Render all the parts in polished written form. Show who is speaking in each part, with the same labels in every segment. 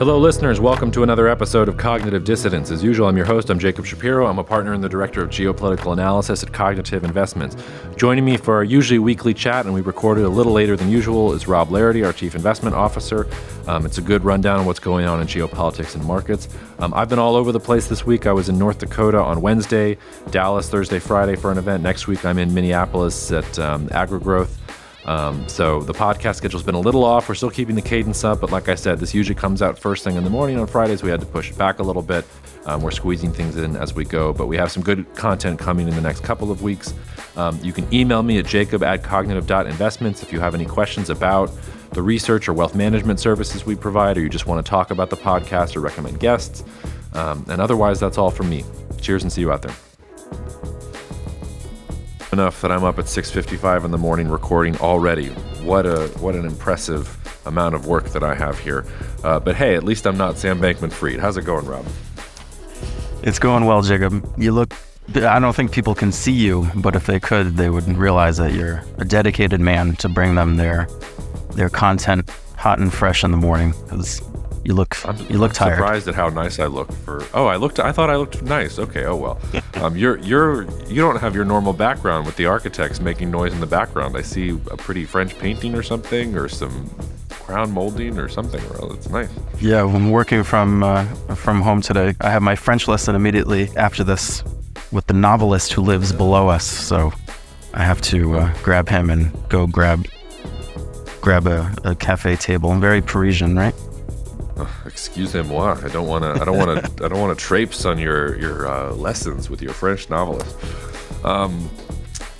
Speaker 1: Hello, listeners. Welcome to another episode of Cognitive Dissidence. As usual, I'm your host. I'm Jacob Shapiro. I'm a partner and the director of geopolitical analysis at Cognitive.investments. Joining me for our usually weekly chat, and we recorded a little later than usual, is Rob Larity, our chief investment officer. It's a good rundown of what's going on in geopolitics and markets. I've been all over the place this week. I was in North Dakota on Wednesday, Dallas Thursday, Friday for an event. Next week, I'm in Minneapolis at AgriGrowth. So the podcast schedule's been a little off. We're still keeping the cadence up, but like I said, this usually comes out first thing in the morning on Fridays. We had to push it back a little bit. We're squeezing things in as we go, but we have some good content coming in the next couple of weeks. You can email me at jacob@cognitive.investments if you have any questions about the research or wealth management services we provide, or you just want to talk about the podcast or recommend guests. And otherwise, that's all from me. Cheers and see you out there. Enough that I'm up at 6:55 in the morning recording already. What an impressive amount of work that I have here. But hey, at least I'm not Sam Bankman-Fried. How's it going, Rob?
Speaker 2: It's going well, Jacob. I don't think people can see you, but if they could, they would realize that you're a dedicated man to bring them their content hot and fresh in the morning. Because you look tired.
Speaker 1: I'm surprised at how nice I look I thought I looked nice. Okay. Oh well. You don't have your normal background with the architects making noise in the background. I see a pretty French painting or something, or some crown molding or something. Well, it's nice.
Speaker 2: Yeah, when working from home today, I have my French lesson immediately after this with the novelist who lives below us. So I have to grab him and go grab a cafe table. Very Parisian, right?
Speaker 1: Excusez-moi. I don't want to traipse on your lessons with your French novelist.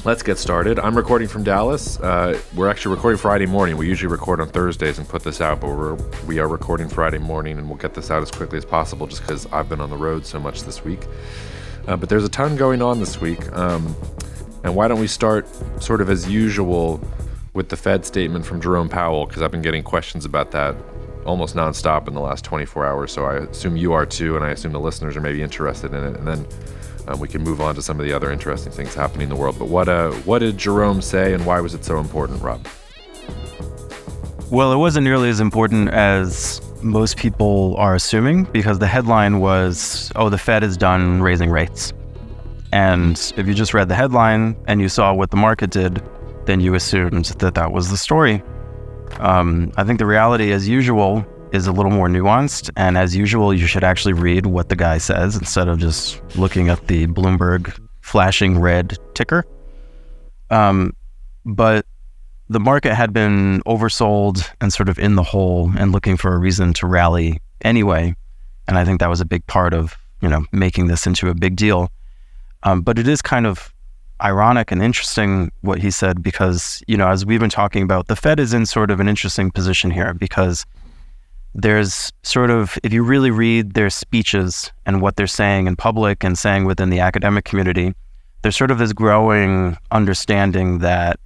Speaker 1: Let's get started. I'm recording from Dallas. We're actually recording Friday morning. We usually record on Thursdays and put this out, but we are recording Friday morning, and we'll get this out as quickly as possible just because I've been on the road so much this week. But there's a ton going on this week. And why don't we start sort of as usual with the Fed statement from Jerome Powell, because I've been getting questions about that almost nonstop in the last 24 hours. So I assume you are too, and I assume the listeners are maybe interested in it. And then we can move on to some of the other interesting things happening in the world. But what did Jerome say, and why was it so important, Rob?
Speaker 2: Well, it wasn't nearly as important as most people are assuming, because the headline was, the Fed is done raising rates. And if you just read the headline and you saw what the market did, then you assumed that was the story. I think the reality, as usual, is a little more nuanced. And as usual, you should actually read what the guy says instead of just looking at the Bloomberg flashing red ticker. But the market had been oversold and sort of in the hole and looking for a reason to rally anyway. And I think that was a big part of, making this into a big deal. But it is kind of ironic and interesting what he said, because, as we've been talking about, the Fed is in sort of an interesting position here, because there's sort of, if you really read their speeches and what they're saying in public and saying within the academic community, there's sort of this growing understanding that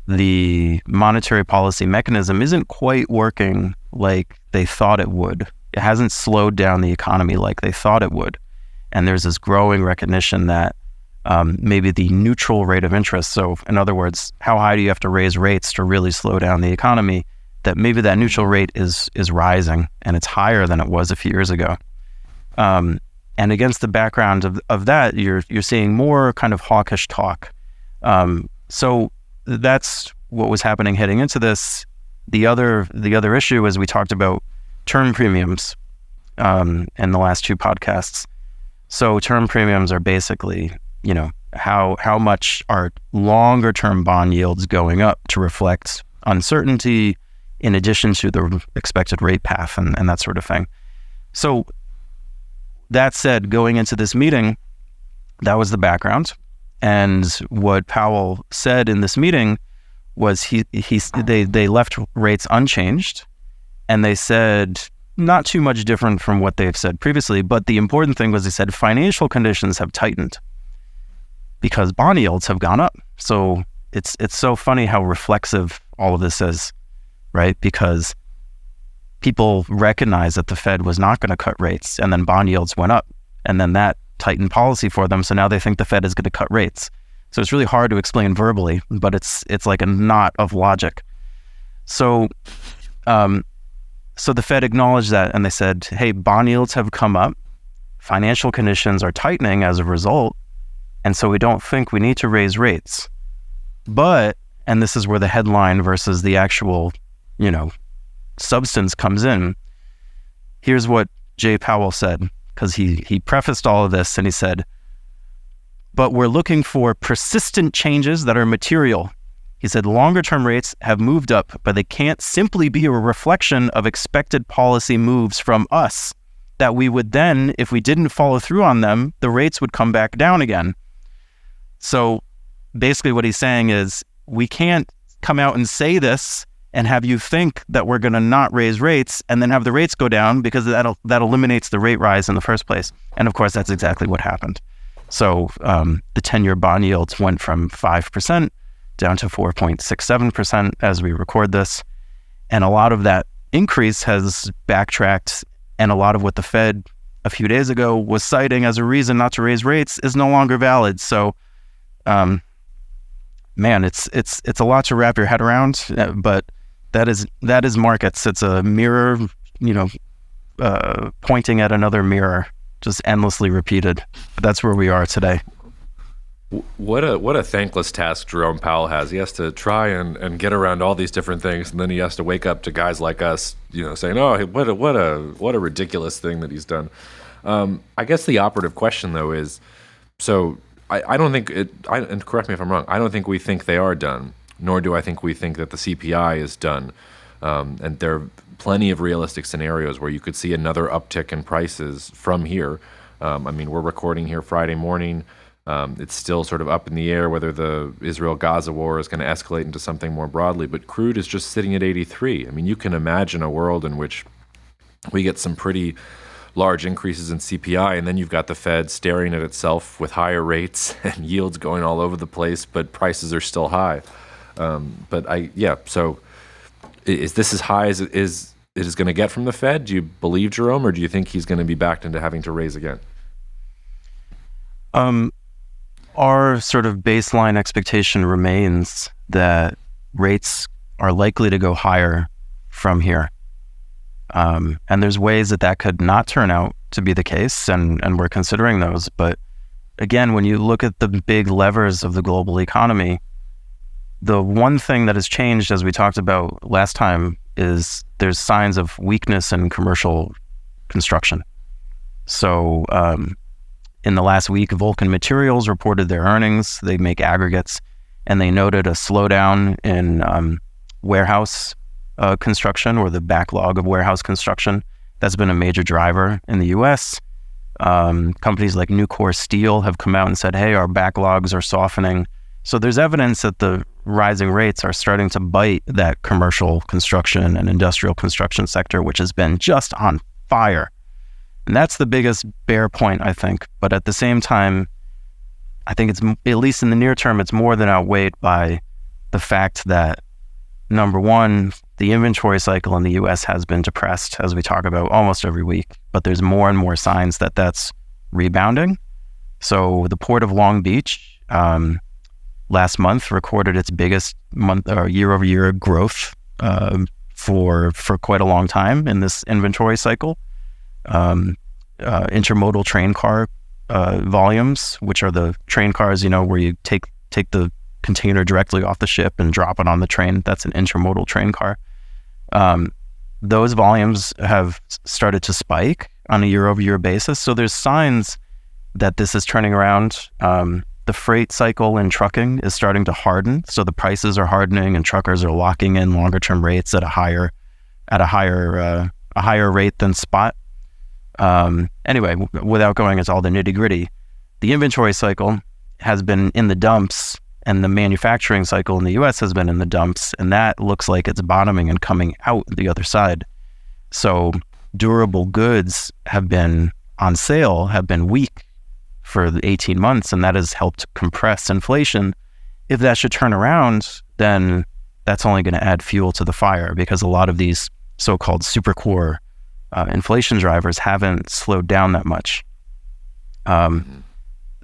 Speaker 2: the monetary policy mechanism isn't quite working like they thought it would. It hasn't slowed down the economy like they thought it would. And there's this growing recognition that maybe the neutral rate of interest, so in other words, how high do you have to raise rates to really slow down the economy, that maybe that neutral rate is rising, and it's higher than it was a few years ago. And against the background of that, you're seeing more kind of hawkish talk. So that's what was happening heading into this. The other issue, as we talked about, term premiums in the last two podcasts. So term premiums are basically, how much are longer term bond yields going up to reflect uncertainty in addition to the expected rate path and that sort of thing. So that said, going into this meeting, that was the background. And what Powell said in this meeting was they left rates unchanged, and they said not too much different from what they've said previously, but the important thing was they said financial conditions have tightened because bond yields have gone up. So it's so funny how reflexive all of this is, right? Because people recognize that the Fed was not going to cut rates, and then bond yields went up, and then that tightened policy for them. So now they think the Fed is going to cut rates. So it's really hard to explain verbally, but it's like a knot of logic. So So the Fed acknowledged that, and they said, hey, bond yields have come up. Financial conditions are tightening as a result. And so we don't think we need to raise rates. But, and this is where the headline versus the actual, substance comes in. Here's what Jay Powell said, because he prefaced all of this and he said, but we're looking for persistent changes that are material. He said longer term rates have moved up, but they can't simply be a reflection of expected policy moves from us, that we would then, if we didn't follow through on them, the rates would come back down again. So basically what he's saying is we can't come out and say this and have you think that we're going to not raise rates and then have the rates go down, because that eliminates the rate rise in the first place. And of course, that's exactly what happened. So the 10-year bond yields went from 5% down to 4.67% as we record this. And a lot of that increase has backtracked, and a lot of what the Fed a few days ago was citing as a reason not to raise rates is no longer valid. So, man, it's a lot to wrap your head around, but that is markets. It's a mirror, pointing at another mirror, just endlessly repeated. But that's where we are today.
Speaker 1: What a thankless task Jerome Powell has. He has to try and get around all these different things, and then he has to wake up to guys like us, saying, "Oh, what a ridiculous thing that he's done." I guess the operative question though is, so I don't think and correct me if I'm wrong, I don't think we think they are done, nor do I think we think that the CPI is done. And there are plenty of realistic scenarios where you could see another uptick in prices from here. We're recording here Friday morning. It's still sort of up in the air whether the Israel-Gaza war is going to escalate into something more broadly, but crude is just sitting at 83. You can imagine a world in which we get some pretty large increases in CPI, and then you've got the Fed staring at itself with higher rates and yields going all over the place, but prices are still high. So is this as high as it is going to get from the Fed? Do you believe Jerome, or do you think he's going to be backed into having to raise again?
Speaker 2: Our sort of baseline expectation remains that rates are likely to go higher from here. And there's ways that could not turn out to be the case, and we're considering those. But again, when you look at the big levers of the global economy, the one thing that has changed, as we talked about last time, is there's signs of weakness in commercial construction. So in the last week, Vulcan Materials reported their earnings. They make aggregates, and they noted a slowdown in warehouse construction, or the backlog of warehouse construction. That's been a major driver in the U.S. Companies like Nucor Steel have come out and said, hey, our backlogs are softening. So there's evidence that the rising rates are starting to bite that commercial construction and industrial construction sector, which has been just on fire. And that's the biggest bear point, I think. But at the same time, I think it's, at least in the near term, it's more than outweighed by the fact that, number one, the inventory cycle in the U.S. has been depressed, as we talk about almost every week, but there's more and more signs that that's rebounding. So the Port of Long Beach last month recorded its biggest month or year-over-year growth for quite a long time in this inventory cycle. Intermodal train car volumes, which are the train cars, where you take the container directly off the ship and drop it on the train. That's an intermodal train car. Those volumes have started to spike on a year-over-year basis. So there's signs that this is turning around. The freight cycle in trucking is starting to harden. So the prices are hardening, and truckers are locking in longer-term rates at a higher rate than spot. Anyway, without going into all the nitty-gritty, the inventory cycle has been in the dumps, and the manufacturing cycle in the U.S. has been in the dumps, and that looks like it's bottoming and coming out the other side. So durable goods have been on sale, have been weak for the 18 months, and that has helped compress inflation. If that should turn around, then that's only going to add fuel to the fire, because a lot of these so-called supercore inflation drivers haven't slowed down that much.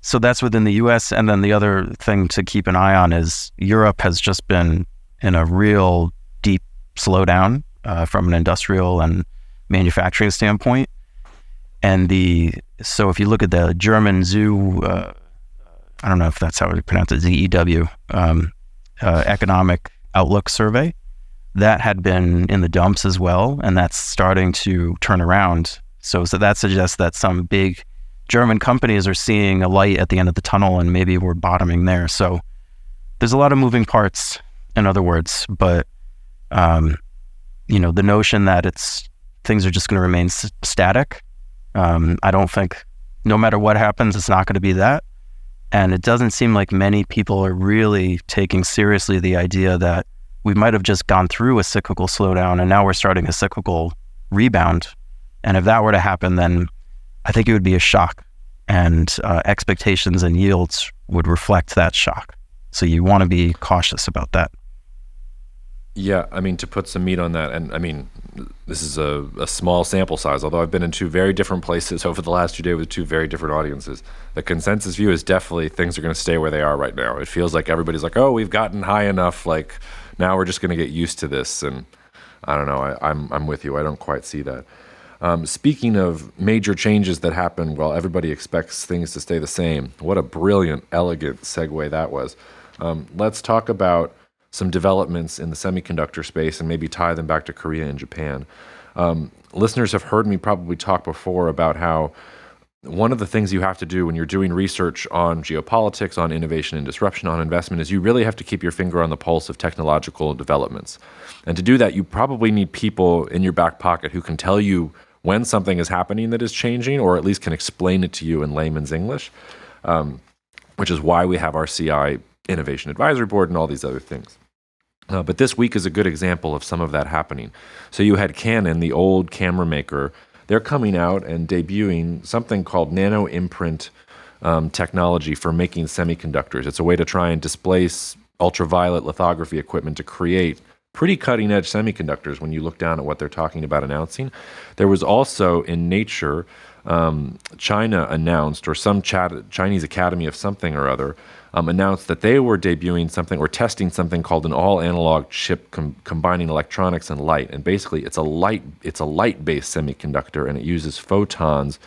Speaker 2: So that's within the U.S. And then the other thing to keep an eye on is Europe has just been in a real deep slowdown from an industrial and manufacturing standpoint. And so if you look at the German zoo, I don't know if that's how we pronounce it, ZEW, economic outlook survey, that had been in the dumps as well, and that's starting to turn around. So that suggests that some big German companies are seeing a light at the end of the tunnel, and maybe we're bottoming there. So there's a lot of moving parts, in other words, but the notion that things are just going to remain static, I don't think, no matter what happens, it's not going to be that. And it doesn't seem like many people are really taking seriously the idea that we might have just gone through a cyclical slowdown and now we're starting a cyclical rebound. And if that were to happen, then I think it would be a shock, and expectations and yields would reflect that shock. So you want to be cautious about that.
Speaker 1: Yeah, I mean, to put some meat on that, and I mean, this is a small sample size, although I've been in two very different places over the last 2 days with two very different audiences. The consensus view is definitely things are going to stay where they are right now. It feels like everybody's like, oh, we've gotten high enough, like now we're just going to get used to this. And I don't know, I'm with you. I don't quite see that. Speaking of major changes that happen while everybody expects things to stay the same, what a brilliant, elegant segue that was. Let's talk about some developments in the semiconductor space and maybe tie them back to Korea and Japan. Listeners have heard me probably talk before about how one of the things you have to do when you're doing research on geopolitics, on innovation and disruption, on investment, is you really have to keep your finger on the pulse of technological developments. And to do that, you probably need people in your back pocket who can tell you when something is happening that is changing, or at least can explain it to you in layman's English, which is why we have our CI Innovation Advisory Board and all these other things. But this week is a good example of some of that happening. So you had Canon, the old camera maker. They're coming out and debuting something called nano imprint technology for making semiconductors. It's a way to try and displace ultraviolet lithography equipment to create pretty cutting-edge semiconductors when you look down at what they're talking about announcing. There was also in Nature, China announced, or some Chinese Academy of something or other, announced that they were debuting something or testing something called an all-analog chip combining electronics and light. And basically, it's a light-based semiconductor, and it uses photons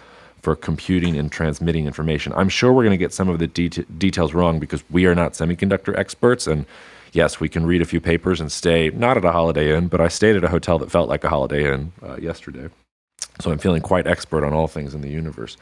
Speaker 1: for computing and transmitting information. I'm sure we're going to get some of the details wrong because we are not semiconductor experts. And yes, we can read a few papers and stay not at a Holiday Inn, but I stayed at a hotel that felt like a Holiday Inn yesterday. So I'm feeling quite expert on all things in the universe.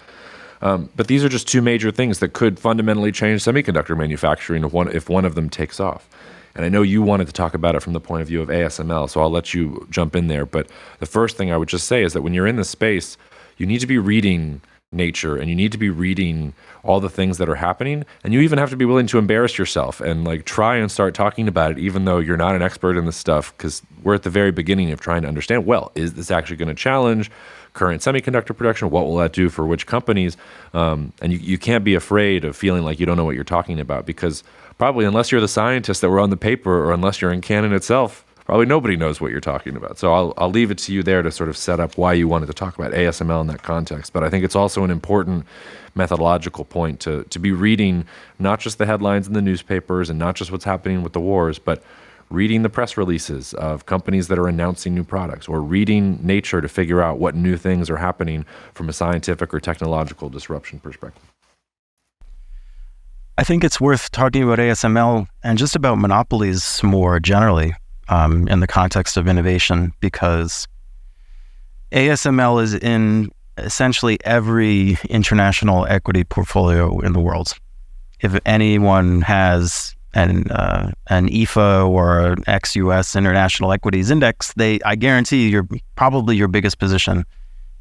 Speaker 1: But these are just two major things that could fundamentally change semiconductor manufacturing if one of them takes off. And I know you wanted to talk about it from the point of view of ASML, so I'll let you jump in there. But the first thing I would just say is that when you're in this space, you need to be reading Nature, and you need to be reading all the things that are happening, and you even have to be willing to embarrass yourself and like try and start talking about it, even though you're not an expert in this stuff, because we're at the very beginning of trying to understand, well, is this actually going to challenge current semiconductor production? What will that do for which companies? And you can't be afraid of feeling like you don't know what you're talking about, because probably unless you're the scientist that were on the paper, or unless you're in Canon itself, probably nobody knows what you're talking about. So I'll leave it to you there to sort of set up why you wanted to talk about ASML in that context. But I think it's also an important methodological point to be reading not just the headlines in the newspapers and not just what's happening with the wars, but reading the press releases of companies that are announcing new products, or reading Nature to figure out what new things are happening from a scientific or technological disruption perspective.
Speaker 2: I think it's worth talking about ASML and just about monopolies more generally in the context of innovation, because ASML is in essentially every international equity portfolio in the world. If anyone has an IFA or an ex-US International Equities Index, I guarantee probably your biggest position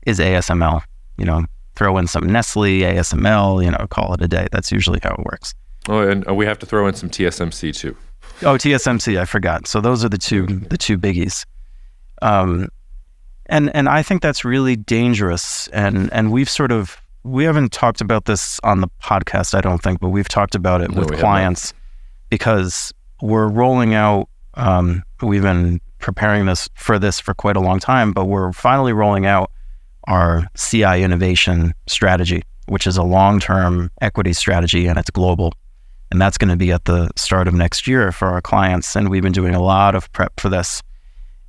Speaker 2: is ASML. Throw in some Nestle, ASML, call it a day. That's usually how it works.
Speaker 1: Oh, and we have to throw in some TSMC too.
Speaker 2: Oh, TSMC, I forgot. So those are the two biggies. And I think that's really dangerous. And we haven't talked about this on the podcast, I don't think, but we've talked about it with clients, because we're rolling out, we've been preparing this for quite a long time, but we're finally rolling out our CI innovation strategy, which is a long-term equity strategy, and it's global. And that's going to be at the start of next year for our clients. And we've been doing a lot of prep for this.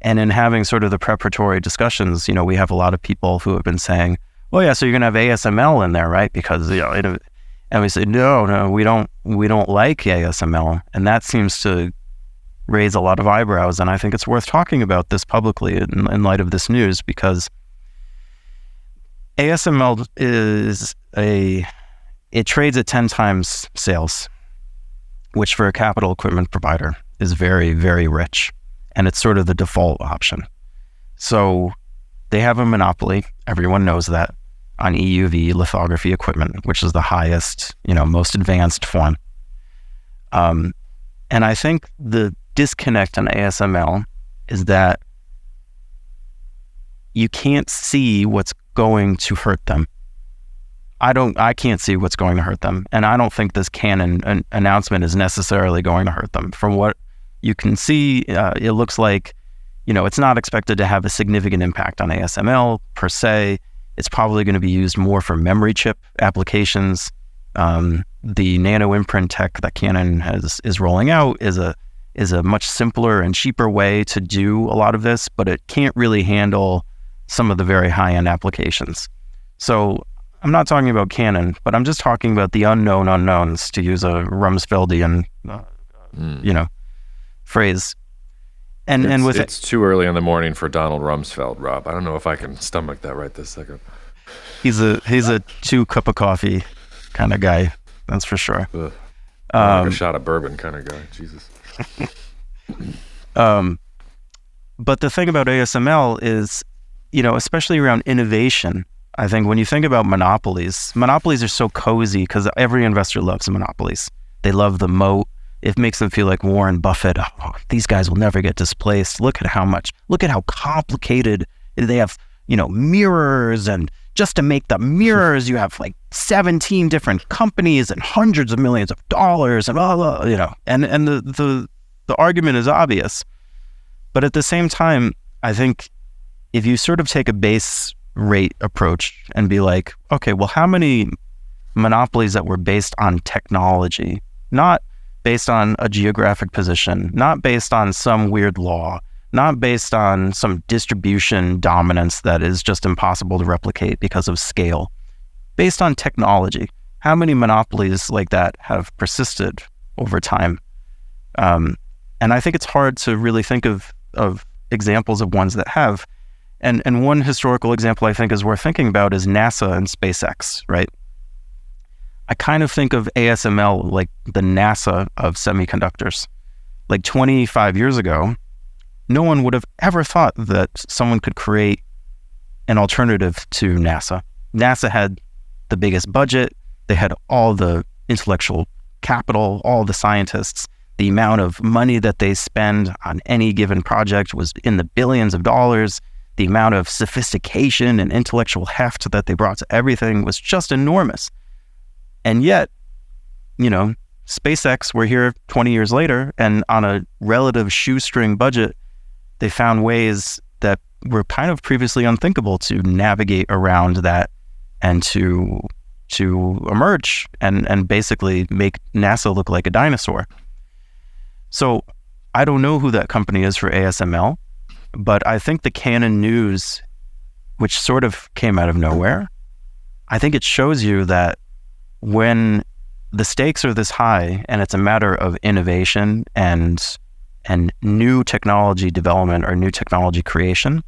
Speaker 2: And in having sort of the preparatory discussions, we have a lot of people who have been saying, "Oh yeah, so you're going to have ASML in there, right?" Because and we say, "No, we don't like ASML," and that seems to raise a lot of eyebrows. And I think it's worth talking about this publicly in light of this news, because ASML it trades at 10 times sales, which for a capital equipment provider is very, very rich. And it's sort of the default option. So they have a monopoly. Everyone knows that, on EUV lithography equipment, which is the highest, most advanced form. And I think the disconnect on ASML is that you can't see what's going to hurt them. I can't see what's going to hurt them. And I don't think this Canon announcement is necessarily going to hurt them. From what you can see, it looks like, it's not expected to have a significant impact on ASML per se. It's probably going to be used more for memory chip applications. The nano imprint tech that Canon is rolling out is a much simpler and cheaper way to do a lot of this, but it can't really handle some of the very high-end applications. So I'm not talking about Canon, but I'm just talking about the unknown unknowns, to use a Rumsfeldian, phrase. And
Speaker 1: it's too early in the morning for Donald Rumsfeld, Rob. I don't know if I can stomach that right this second.
Speaker 2: He's a 2 cup of coffee kind of guy, that's for sure.
Speaker 1: Like a shot of bourbon kind of guy. Jesus.
Speaker 2: But the thing about ASML is, especially around innovation, I think when you think about monopolies are so cozy because every investor loves monopolies. They love the moat. It makes them feel like Warren Buffett. Oh, these guys will never get displaced. Look at how complicated they have, mirrors, and just to make the mirrors, you have like 17 different companies and hundreds of millions of dollars and blah, blah, and the argument is obvious. But at the same time, I think if you sort of take a base rate approach and be like, okay, well, how many monopolies that were based on technology, not based on a geographic position, not based on some weird law, not based on some distribution dominance that is just impossible to replicate because of scale, based on technology, how many monopolies like that have persisted over time? And I think it's hard to really think of examples of ones that have. And one historical example I think is worth thinking about is NASA and SpaceX, right? I kind of think of ASML like the NASA of semiconductors. Like 25 years ago, no one would have ever thought that someone could create an alternative to NASA. NASA had the biggest budget. They had all the intellectual capital, all the scientists. The amount of money that they spend on any given project was in the billions of dollars. The amount of sophistication and intellectual heft that they brought to everything was just enormous. And yet, SpaceX, we're here 20 years later, and on a relative shoestring budget, they found ways that were kind of previously unthinkable to navigate around that and to emerge and basically make NASA look like a dinosaur. So I don't know who that company is for ASML, but I think the Canon news, which sort of came out of nowhere, I think it shows you that when the stakes are this high and it's a matter of innovation and new technology development or new technology creation,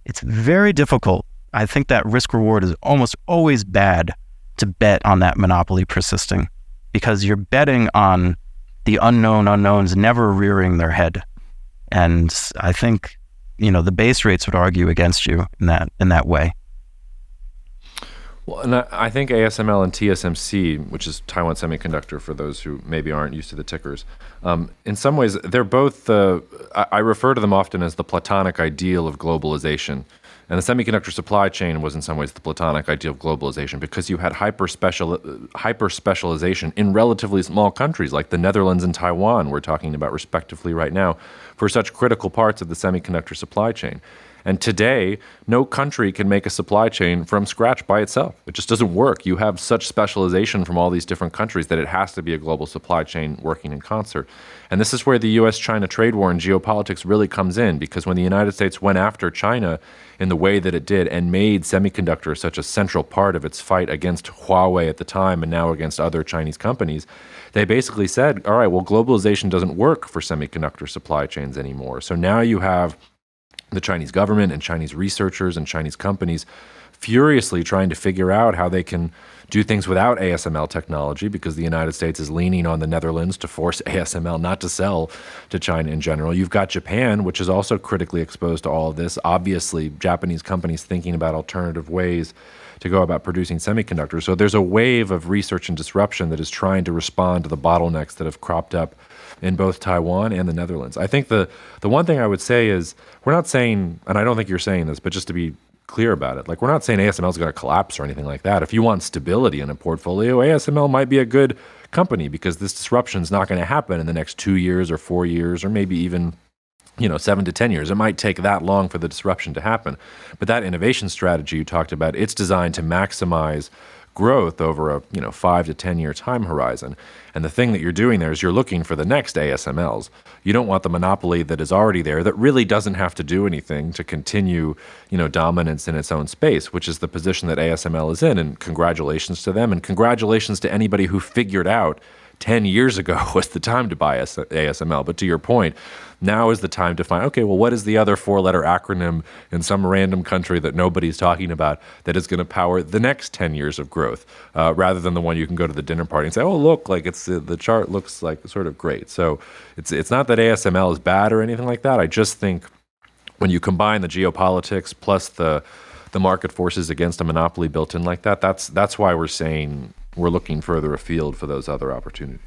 Speaker 2: it's very difficult. I think that risk reward is almost always bad to bet on that monopoly persisting, because you're betting on the unknown unknowns never rearing their head. And I think, the base rates would argue against you in that way.
Speaker 1: Well, and I think ASML and TSMC, which is Taiwan Semiconductor for those who maybe aren't used to the tickers, in some ways, they're both, I refer to them often as the platonic ideal of globalization. And the semiconductor supply chain was in some ways the platonic ideal of globalization, because you had hyper specialization in relatively small countries like the Netherlands and Taiwan, we're talking about respectively right now, for such critical parts of the semiconductor supply chain. And today, no country can make a supply chain from scratch by itself. It just doesn't work. You have such specialization from all these different countries that it has to be a global supply chain working in concert. And this is where the US-China trade war and geopolitics really comes in, because when the United States went after China in the way that it did and made semiconductors such a central part of its fight against Huawei at the time and now against other Chinese companies, they basically said, all right, well, globalization doesn't work for semiconductor supply chains anymore. So now you have the Chinese government and Chinese researchers and Chinese companies furiously trying to figure out how they can do things without ASML technology, because the United States is leaning on the Netherlands to force ASML not to sell to China in general. You've got Japan, which is also critically exposed to all of this. Obviously, Japanese companies thinking about alternative ways to go about producing semiconductors. So there's a wave of research and disruption that is trying to respond to the bottlenecks that have cropped up in both Taiwan and the Netherlands. I think the one thing I would say is, we're not saying, and I don't think you're saying this, but just to be clear about it, like, we're not saying ASML is going to collapse or anything like that. If you want stability in a portfolio, ASML might be a good company, because this disruption is not going to happen in the next 2 years or 4 years or maybe even 7 to 10 years. It might take that long for the disruption to happen. But that innovation strategy you talked about, it's designed to maximize growth over a 5 to 10 year time horizon. And the thing that you're doing there is you're looking for the next ASMLs. You don't want the monopoly that is already there that really doesn't have to do anything to continue, dominance in its own space, which is the position that ASML is in. And congratulations to them, and congratulations to anybody who figured out 10 years ago was the time to buy ASML. But to your point, now is the time to find, okay, well, what is the other 4-letter acronym in some random country that nobody's talking about that is going to power the next 10 years of growth, rather than the one you can go to the dinner party and say, oh, look, like it's the chart looks like sort of great. So it's not that ASML is bad or anything like that. I just think when you combine the geopolitics plus the market forces against a monopoly built in like that, that's why we're saying we're looking further afield for those other opportunities.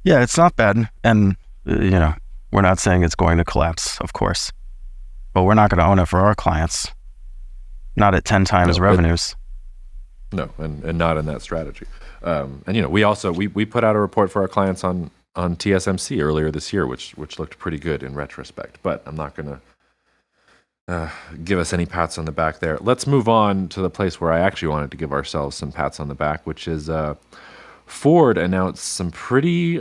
Speaker 2: Yeah, it's not bad. And, we're not saying it's going to collapse, of course, but we're not going to own it for our clients. Not at 10 times revenues.
Speaker 1: No, and not in that strategy. We also, we put out a report for our clients on TSMC earlier this year, which looked pretty good in retrospect, but I'm not going to give us any pats on the back there. Let's move on to the place where I actually wanted to give ourselves some pats on the back, which is Ford announced some pretty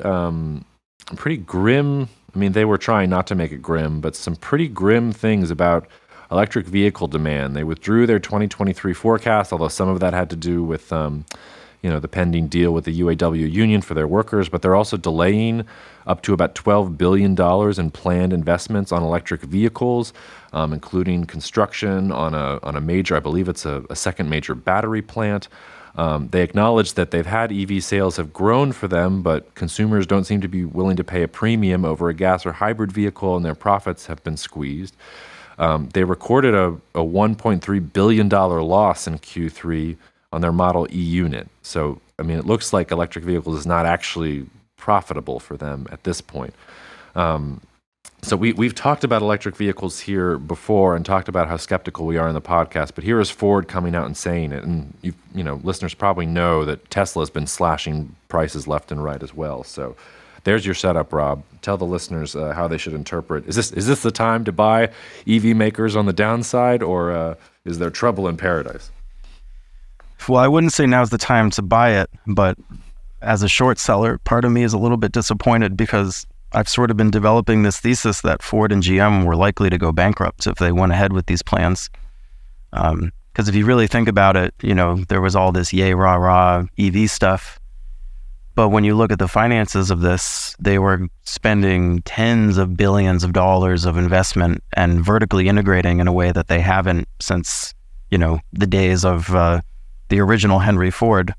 Speaker 1: grim, they were trying not to make it grim, but some pretty grim things about electric vehicle demand. They withdrew their 2023 forecast, although some of that had to do with the pending deal with the UAW union for their workers, but they're also delaying up to about $12 billion in planned investments on electric vehicles, including construction on a major, I believe it's a second major battery plant. They acknowledge that they've had EV sales have grown for them, but consumers don't seem to be willing to pay a premium over a gas or hybrid vehicle, and their profits have been squeezed. They recorded a $1.3 billion loss in Q3 on their Model E unit. So, it looks like electric vehicles is not actually profitable for them at this point. So we've talked about electric vehicles here before and talked about how skeptical we are in the podcast, but here is Ford coming out and saying it. And listeners probably know that Tesla has been slashing prices left and right as well. So there's your setup, Rob. Tell the listeners how they should interpret. Is this the time to buy EV makers on the downside, or is there trouble in paradise?
Speaker 2: Well, I wouldn't say now's the time to buy it, but as a short seller, part of me is a little bit disappointed because I've sort of been developing this thesis that Ford and GM were likely to go bankrupt if they went ahead with these plans. Because if you really think about it, there was all this yay, rah, rah EV stuff. But when you look at the finances of this, they were spending tens of billions of dollars of investment and vertically integrating in a way that they haven't since, the days of the original Henry Ford.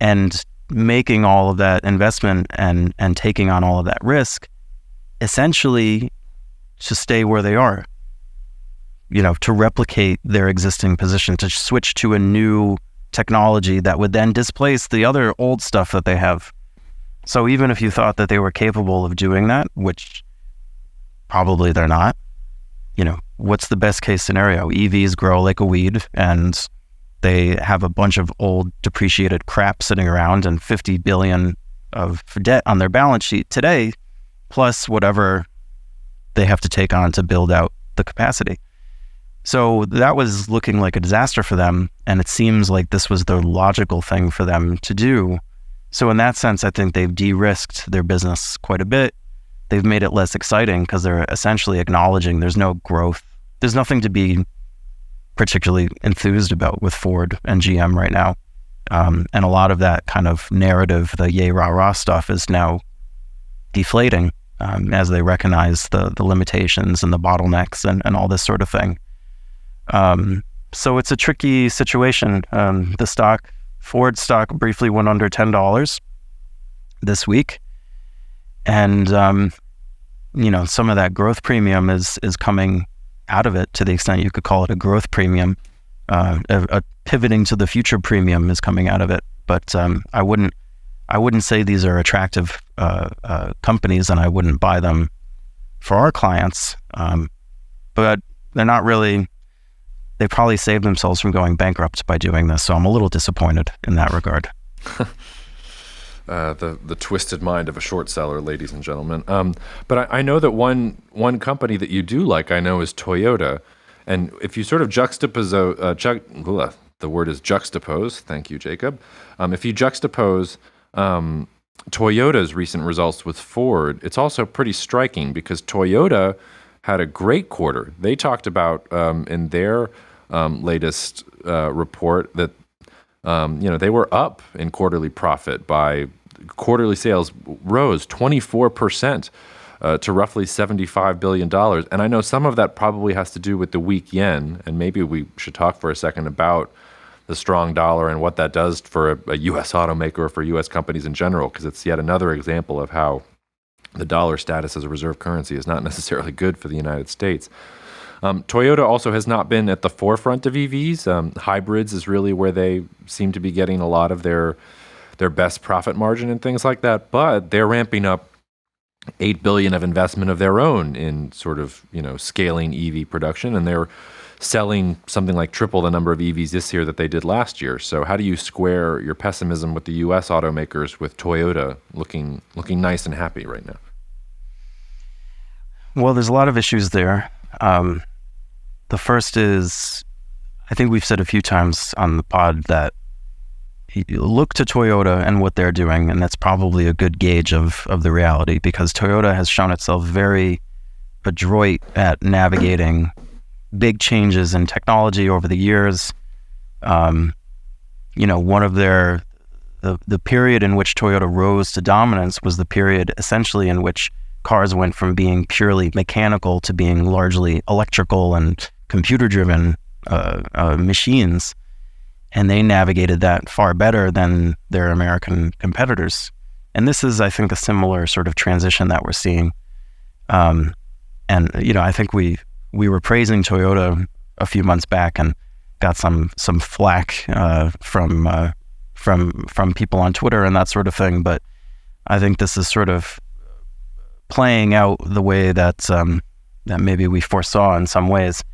Speaker 2: And making all of that investment and taking on all of that risk, essentially to stay where they are, to replicate their existing position, to switch to a new technology that would then displace the other old stuff that they have. So even if you thought that they were capable of doing that, which probably they're not, what's the best case scenario? EVs grow like a weed and they have a bunch of old depreciated crap sitting around and $50 billion of debt on their balance sheet today, plus whatever they have to take on to build out the capacity. So that was looking like a disaster for them, and it seems like this was the logical thing for them to do. So in that sense, I think they've de-risked their business quite a bit. They've made it less exciting because they're essentially acknowledging there's no growth. There's nothing to be particularly enthused about with Ford and GM right now. And a lot of that kind of narrative, the yay, rah, rah stuff is now deflating as they recognize the limitations and the bottlenecks and all this sort of thing. So it's a tricky situation. Ford stock briefly went under $10 this week. And, some of that growth premium is coming out of it, to the extent you could call it a growth premium. A pivoting to the future premium is coming out of it. But I wouldn't say these are attractive companies, and I wouldn't buy them for our clients. But they're not really. They probably saved themselves from going bankrupt by doing this. So I'm a little disappointed in that regard.
Speaker 1: The twisted mind of a short seller, ladies and gentlemen. But I know that one company that you do like, I know, is Toyota. And if you sort of juxtapose, the word is juxtapose. Thank you, Jacob. If you juxtapose Toyota's recent results with Ford, it's also pretty striking because Toyota had a great quarter. They talked about in their latest report that they were up in quarterly profit by quarterly sales rose 24% to roughly $75 billion. And I know some of that probably has to do with the weak yen, and maybe we should talk for a second about the strong dollar and what that does for a U.S. automaker or for U.S. companies in general, because it's yet another example of how the dollar status as a reserve currency is not necessarily good for the United States. Toyota also has not been at the forefront of EVs. Hybrids is really where they seem to be getting a lot of their best profit margin and things like that. But they're ramping up $8 billion of investment of their own in sort of scaling EV production, and they're selling something like triple the number of EVs this year that they did last year. So how do you square your pessimism with the U.S. automakers with Toyota looking nice and happy right now?
Speaker 2: Well, there's a lot of issues there. The first is, I think we've said a few times on the pod that you look to Toyota and what they're doing, and that's probably a good gauge of the reality, because Toyota has shown itself very adroit at navigating big changes in technology over the years. One of the period in which Toyota rose to dominance was the period essentially in which cars went from being purely mechanical to being largely electrical and computer-driven machines. And they navigated that far better than their American competitors. And this is, I think, a similar sort of transition that we're seeing. I think we were praising Toyota a few months back and got some flack from people on Twitter and that sort of thing. But I think this is sort of playing out the way that maybe we foresaw in some ways.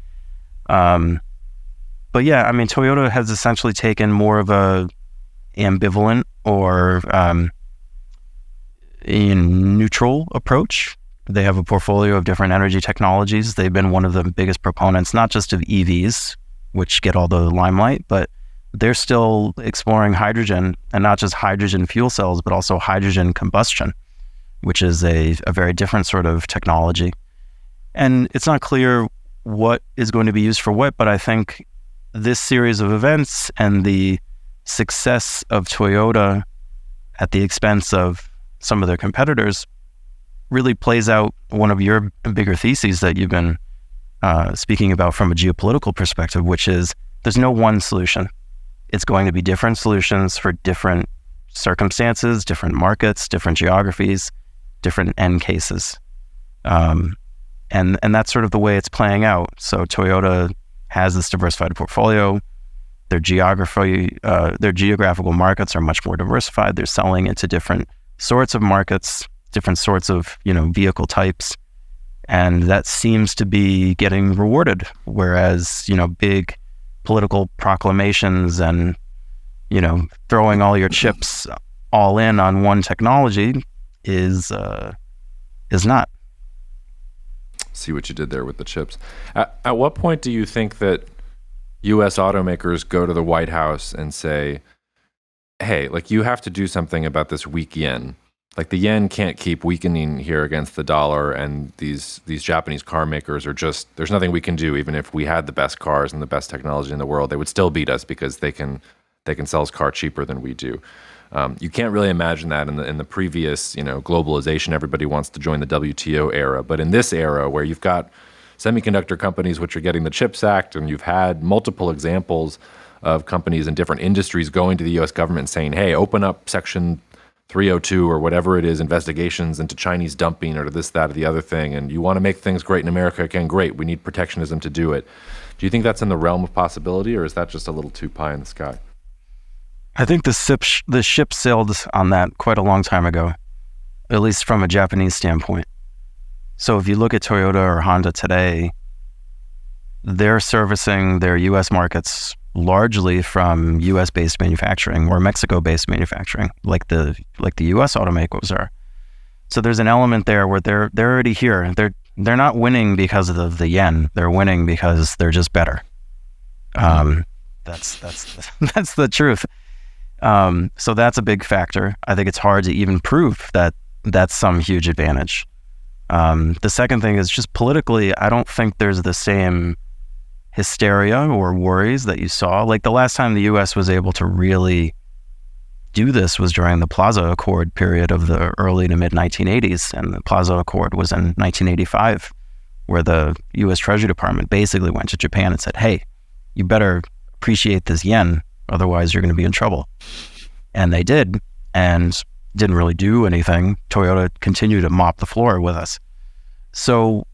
Speaker 2: But yeah, I mean, Toyota has essentially taken more of a ambivalent or a neutral approach. They have a portfolio of different energy technologies. They've been one of the biggest proponents, not just of EVs, which get all the limelight, but they're still exploring hydrogen, and not just hydrogen fuel cells, but also hydrogen combustion, which is a very different sort of technology. And it's not clear what is going to be used for what, but I think this series of events and the success of Toyota at the expense of some of their competitors really plays out one of your bigger theses that you've been speaking about from a geopolitical perspective, which is there's no one solution. It's going to be different solutions for different circumstances, different markets, different geographies, different end cases. And that's sort of the way it's playing out. So Toyota has this diversified portfolio. Their geographical markets are much more diversified. They're selling into different sorts of markets, different sorts of vehicle types, and that seems to be getting rewarded. Whereas big political proclamations and throwing all your chips all in on one technology is not.
Speaker 1: See what you did there with the chips. At what point do you think that U.S. automakers go to the White House and say, hey, like, you have to do something about this weak yen. Like, the yen can't keep weakening here against the dollar, and these Japanese car makers are just, there's nothing we can do. Even if we had the best cars and the best technology in the world, they would still beat us because they can sell us car cheaper than we do. You can't really imagine that in the previous, globalization. Everybody wants to join the WTO era, but in this era where you've got semiconductor companies which are getting the CHIPS Act, and you've had multiple examples of companies in different industries going to the U.S. government and saying, hey, open up Section 302 or whatever it is, investigations into Chinese dumping or this, that, or the other thing, and you want to make things great in America again, great. We need protectionism to do it. Do you think that's in the realm of possibility, or is that just a little too pie in the sky?
Speaker 2: I think the ship sailed on that quite a long time ago, at least from a Japanese standpoint. So if you look at Toyota or Honda today, they're servicing their U.S. markets largely from U.S.-based manufacturing or Mexico-based manufacturing, like the U.S. automakers are. So there's an element there where they're already here. They're not winning because of the yen. They're winning because they're just better. That's the truth. So that's a big factor. I think it's hard to even prove that that's some huge advantage. The second thing is just politically, I don't think there's the same hysteria or worries that you saw. Like, the last time the U.S. was able to really do this was during the Plaza Accord period of the early to mid 1980s. And the Plaza Accord was in 1985, where the U.S. Treasury Department basically went to Japan and said, hey, you better appreciate this yen, otherwise you're going to be in trouble. And they did, and didn't really do anything. Toyota continued to mop the floor with us. So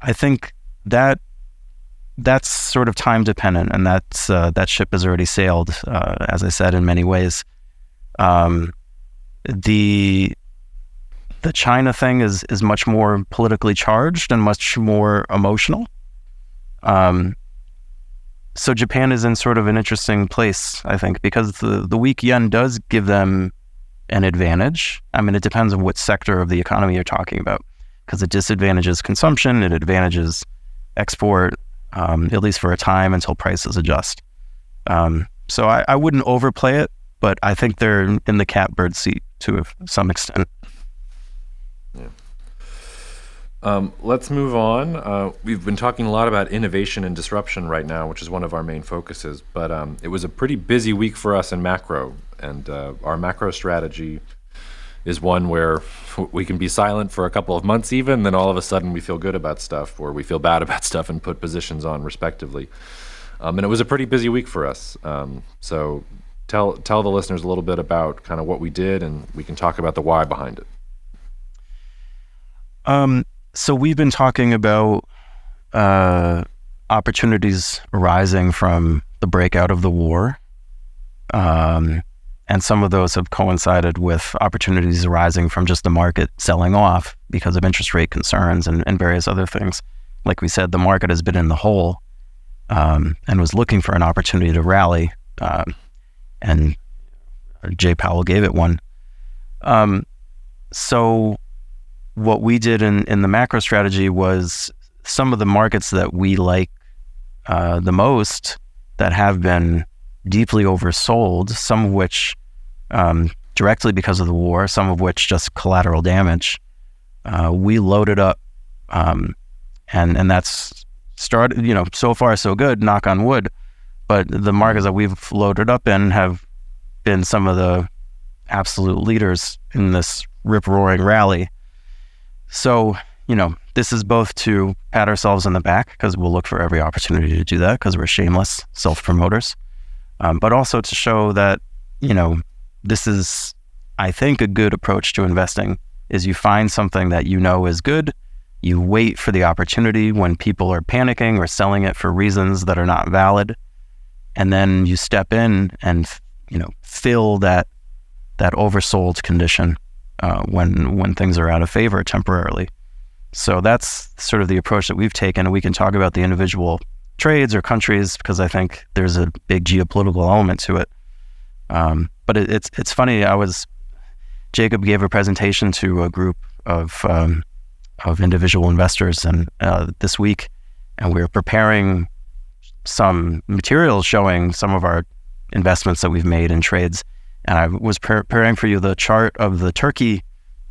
Speaker 2: I think that's sort of time dependent, and that ship has already sailed, as I said, in many ways. The China thing is much more politically charged and much more emotional. So Japan is in sort of an interesting place, I think, because the weak yen does give them an advantage. I mean, it depends on what sector of the economy you're talking about, because it disadvantages consumption, it advantages export, at least for a time until prices adjust. So I wouldn't overplay it, but I think they're in the catbird seat to some extent.
Speaker 1: Yeah. Let's move on. We've been talking a lot about innovation and disruption right now, which is one of our main focuses, but it was a pretty busy week for us in macro, and our macro strategy is one where we can be silent for a couple of months even, then all of a sudden we feel good about stuff or we feel bad about stuff and put positions on respectively. And it was a pretty busy week for us. So tell the listeners a little bit about kind of what we did, and we can talk about the why behind it.
Speaker 2: So we've been talking about opportunities arising from the breakout of the war. And some of those have coincided with opportunities arising from just the market selling off because of interest rate concerns and various other things. Like we said, the market has been in the hole and was looking for an opportunity to rally. And Jay Powell gave it one. So what we did in the macro strategy was some of the markets that we like the most that have been deeply oversold, some of which directly because of the war, some of which just collateral damage. We loaded up, and that's started, so far so good, knock on wood, but the markets that we've loaded up in have been some of the absolute leaders in this rip-roaring rally. So, this is both to pat ourselves on the back, because we'll look for every opportunity to do that because we're shameless self-promoters, but also to show that, this is, I think, a good approach to investing is you find something that is good, you wait for the opportunity when people are panicking or selling it for reasons that are not valid, and then you step in and, fill that oversold condition when things are out of favor temporarily. So that's sort of the approach that we've taken. We can talk about the individual trades or countries because I think there's a big geopolitical element to it. But it's funny. Jacob gave a presentation to a group of of individual investors and this week, and we were preparing some materials showing some of our investments that we've made in trades. And I was preparing for you the chart of the Turkey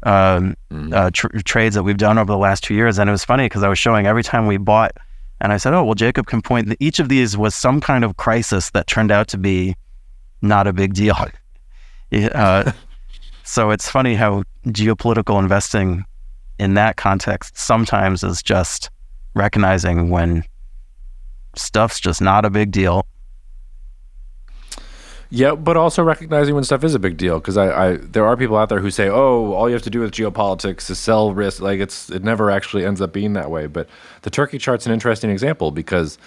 Speaker 2: trades that we've done over the last 2 years. And it was funny because I was showing every time we bought, and I said, oh, well, Jacob can point, each of these was some kind of crisis that turned out to be not a big deal. So it's funny how geopolitical investing in that context sometimes is just recognizing when stuff's just not a big deal.
Speaker 1: Yeah, but also recognizing when stuff is a big deal, because there are people out there who say, "Oh, all you have to do with geopolitics is sell risk." Like it never actually ends up being that way. But the Turkey chart's an interesting example because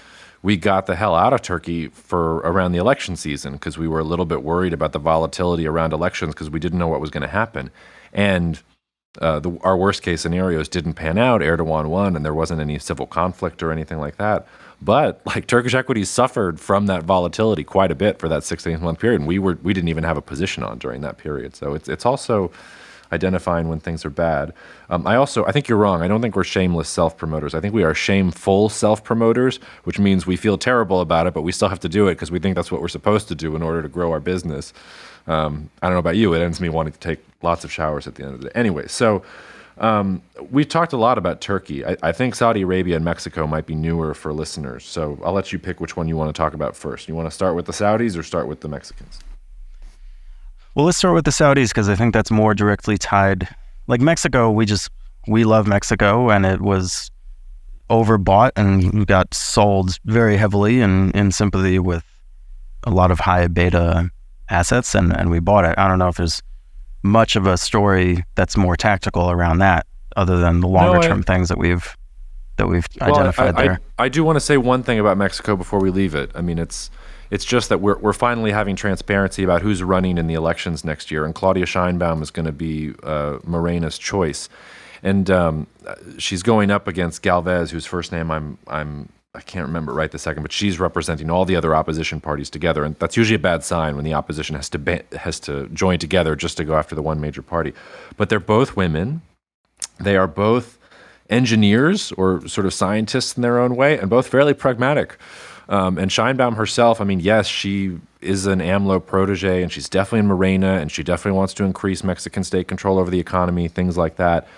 Speaker 1: we got the hell out of Turkey for around the election season because we were a little bit worried about the volatility around elections because we didn't know what was going to happen, and our worst case scenarios didn't pan out. Erdogan won, and there wasn't any civil conflict or anything like that. But like Turkish equities suffered from that volatility quite a bit for that 16-month period, and we didn't even have a position on during that period. So it's also identifying when things are bad. I think you're wrong. I don't think we're shameless self-promoters. I think we are shameful self-promoters, which means we feel terrible about it, but we still have to do it because we think that's what we're supposed to do in order to grow our business. I don't know about you. It ends me wanting to take lots of showers at the end of the day. Anyway, so we've talked a lot about Turkey. I think Saudi Arabia and Mexico might be newer for listeners. So I'll let you pick which one you want to talk about first. You want to start with the Saudis or start with the Mexicans?
Speaker 2: Well, let's start with the Saudis because I think that's more directly tied. Like Mexico, we love Mexico, and it was overbought and got sold very heavily in sympathy with a lot of high beta assets, and we bought it. I don't know if there's much of a story that's more tactical around that, other than the longer term things that we've identified there.
Speaker 1: I do want to say one thing about Mexico before we leave it. I mean, it's just that we're finally having transparency about who's running in the elections next year, and Claudia Sheinbaum is going to be Morena's choice, and she's going up against Galvez, whose first name I can't remember right this second, but she's representing all the other opposition parties together, and that's usually a bad sign when the opposition has to join together just to go after the one major party. But they're both women. They are both engineers or sort of scientists in their own way, and both fairly pragmatic. And Sheinbaum herself, I mean, yes, she is an AMLO protege, and she's definitely in Morena, and she definitely wants to increase Mexican state control over the economy, things like that.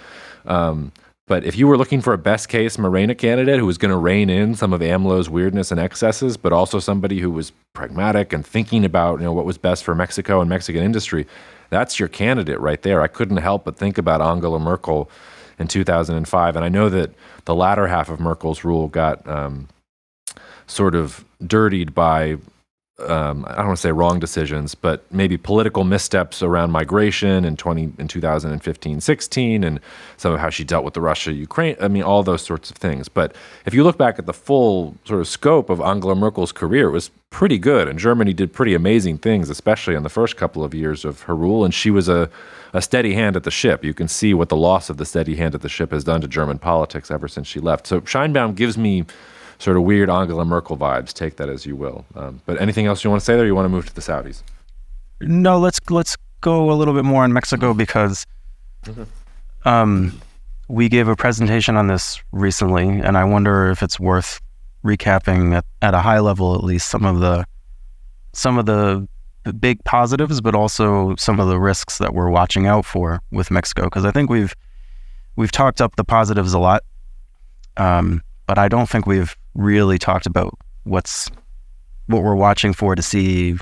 Speaker 1: But if you were looking for a best case Morena candidate who was going to rein in some of AMLO's weirdness and excesses, but also somebody who was pragmatic and thinking about what was best for Mexico and Mexican industry, that's your candidate right there. I couldn't help but think about Angela Merkel in 2005, and I know that the latter half of Merkel's rule got sort of dirtied by I don't want to say wrong decisions, but maybe political missteps around migration in 2015-16, and some of how she dealt with the Russia-Ukraine. I mean, all those sorts of things. But if you look back at the full sort of scope of Angela Merkel's career, it was pretty good, and Germany did pretty amazing things, especially in the first couple of years of her rule. And she was a steady hand at the ship. You can see what the loss of the steady hand at the ship has done to German politics ever since she left. So Scheinbaum gives me sort of weird Angela Merkel vibes. Take that as you will. But anything else you want to say there? Or you want to move to the Saudis?
Speaker 2: No, let's go a little bit more on Mexico because we gave a presentation on this recently, and I wonder if it's worth recapping at a high level, at least some of the big positives, but also some of the risks that we're watching out for with Mexico. Because I think we've talked up the positives a lot, but I don't think we've really talked about what we're watching for to see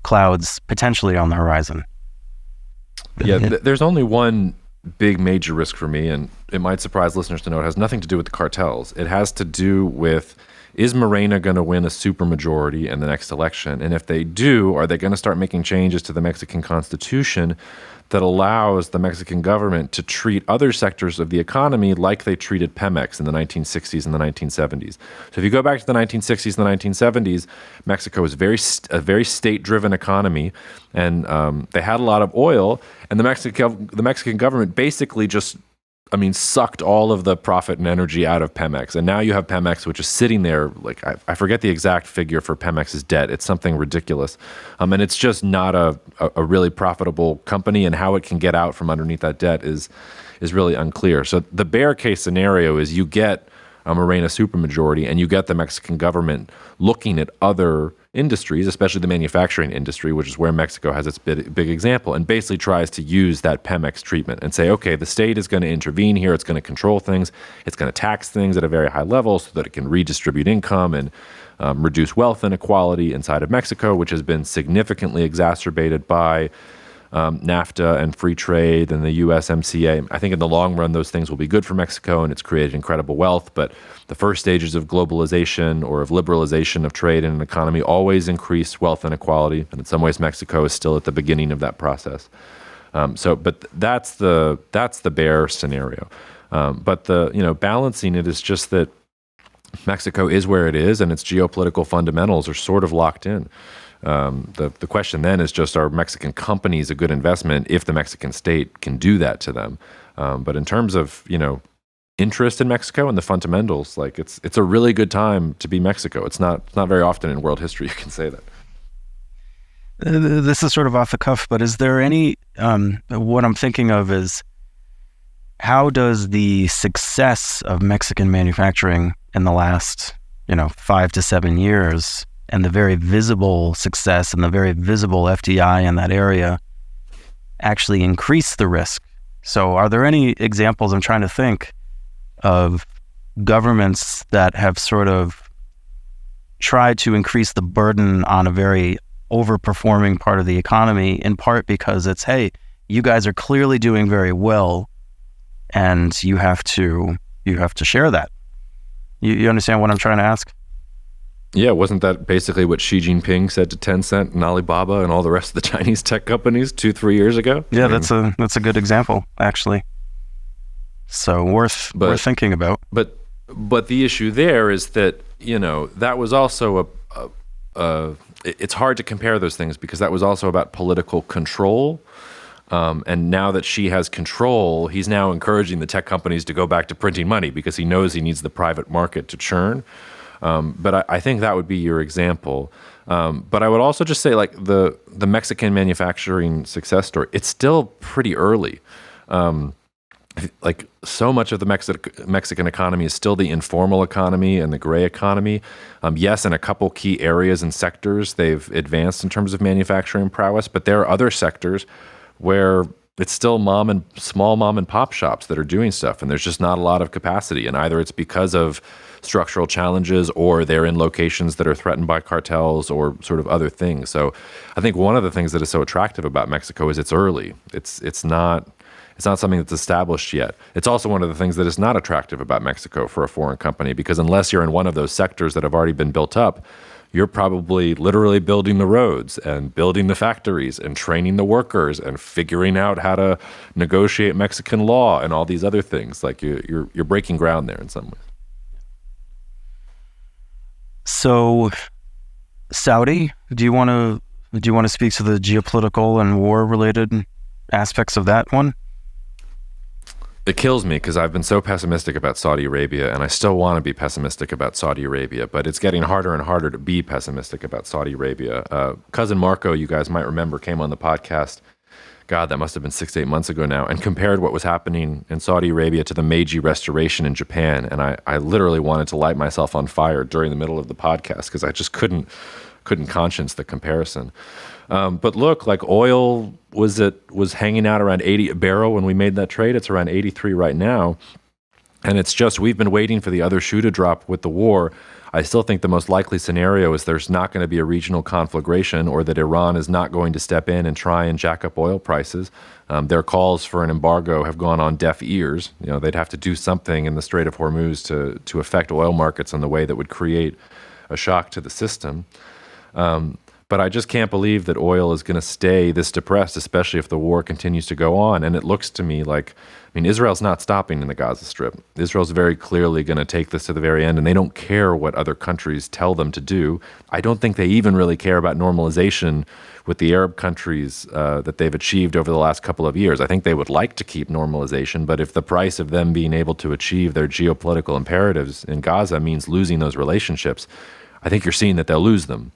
Speaker 2: clouds potentially on the horizon.
Speaker 1: Yeah, there's only one big major risk for me, and it might surprise listeners to know it has nothing to do with the cartels. It has to do with, is Morena going to win a supermajority in the next election? And if they do, are they going to start making changes to the Mexican Constitution that allows the Mexican government to treat other sectors of the economy like they treated Pemex in the 1960s and the 1970s? So if you go back to the 1960s and the 1970s, Mexico was a very state-driven economy, and they had a lot of oil, and the Mexican government basically just sucked all of the profit and energy out of Pemex. And now you have Pemex, which is sitting there, like, I forget the exact figure for Pemex's debt. It's something ridiculous. And it's just not a really profitable company, and how it can get out from underneath that debt is really unclear. So the bear case scenario is you get a Morena supermajority, and you get the Mexican government looking at other industries, especially the manufacturing industry, which is where Mexico has its big example, and basically tries to use that Pemex treatment and say, okay, the state is going to intervene here. It's going to control things. It's going to tax things at a very high level so that it can redistribute income and reduce wealth inequality inside of Mexico, which has been significantly exacerbated by NAFTA and free trade and the USMCA. I think in the long run, those things will be good for Mexico, and it's created incredible wealth. But the first stages of globalization or of liberalization of trade in an economy always increase wealth inequality. And in some ways, Mexico is still at the beginning of that process. But that's the bear scenario. But balancing it is just that Mexico is where it is, and its geopolitical fundamentals are sort of locked in. The question then is just, are Mexican companies a good investment if the Mexican state can do that to them? But in terms of, interest in Mexico and the fundamentals, like it's a really good time to be Mexico. It's not very often in world history you can say that.
Speaker 2: This is sort of off the cuff, but is there any, what I'm thinking of is, how does the success of Mexican manufacturing in the last, 5 to 7 years, and the very visible success and the very visible FDI in that area actually increase the risk? So are there any examples, I'm trying to think, of governments that have sort of tried to increase the burden on a very overperforming part of the economy, in part because it's, hey, you guys are clearly doing very well, and you have to share that. You understand what I'm trying to ask?
Speaker 1: Yeah, wasn't that basically what Xi Jinping said to Tencent and Alibaba and all the rest of the Chinese tech companies 2-3 years ago?
Speaker 2: Yeah, that's a good example, actually. So worth thinking about.
Speaker 1: But the issue there is that, that was also it's hard to compare those things, because that was also about political control. And now that Xi has control, he's now encouraging the tech companies to go back to printing money because he knows he needs the private market to churn. But I think that would be your example. But I would also just say, like, the Mexican manufacturing success story, it's still pretty early. Like, so much of the Mexican economy is still the informal economy and the gray economy. Yes, in a couple key areas and sectors, they've advanced in terms of manufacturing prowess, but there are other sectors where it's still small mom and pop shops that are doing stuff, and there's just not a lot of capacity. And either it's because of structural challenges, or they're in locations that are threatened by cartels, or sort of other things. So I think one of the things that is so attractive about Mexico is it's early. It's not something that's established yet. It's also one of the things that is not attractive about Mexico for a foreign company, because unless you're in one of those sectors that have already been built up, you're probably literally building the roads and building the factories and training the workers and figuring out how to negotiate Mexican law and all these other things. Like, you're breaking ground there in some ways.
Speaker 2: So, Saudi, do you want to speak to the geopolitical and war-related aspects of that one?
Speaker 1: It kills me because I've been so pessimistic about Saudi Arabia, and I still want to be pessimistic about Saudi Arabia, but it's getting harder and harder to be pessimistic about Saudi Arabia. Cousin Marco, you guys might remember, came on the podcast, God, that must have been 6 to 8 months ago now, and compared what was happening in Saudi Arabia to the Meiji Restoration in Japan. And I literally wanted to light myself on fire during the middle of the podcast because I just couldn't conscience the comparison. But look, like, oil was hanging out around 80 a barrel when we made that trade. It's around 83 right now. And it's just, we've been waiting for the other shoe to drop with the war. I still think the most likely scenario is there's not going to be a regional conflagration, or that Iran is not going to step in and try and jack up oil prices. Their calls for an embargo have gone on deaf ears. They'd have to do something in the Strait of Hormuz to affect oil markets in the way that would create a shock to the system. But I just can't believe that oil is going to stay this depressed, especially if the war continues to go on. And it looks to me like, Israel's not stopping in the Gaza Strip. Israel's very clearly going to take this to the very end, and they don't care what other countries tell them to do. I don't think they even really care about normalization with the Arab countries that they've achieved over the last couple of years. I think they would like to keep normalization, but if the price of them being able to achieve their geopolitical imperatives in Gaza means losing those relationships, I think you're seeing that they'll lose them.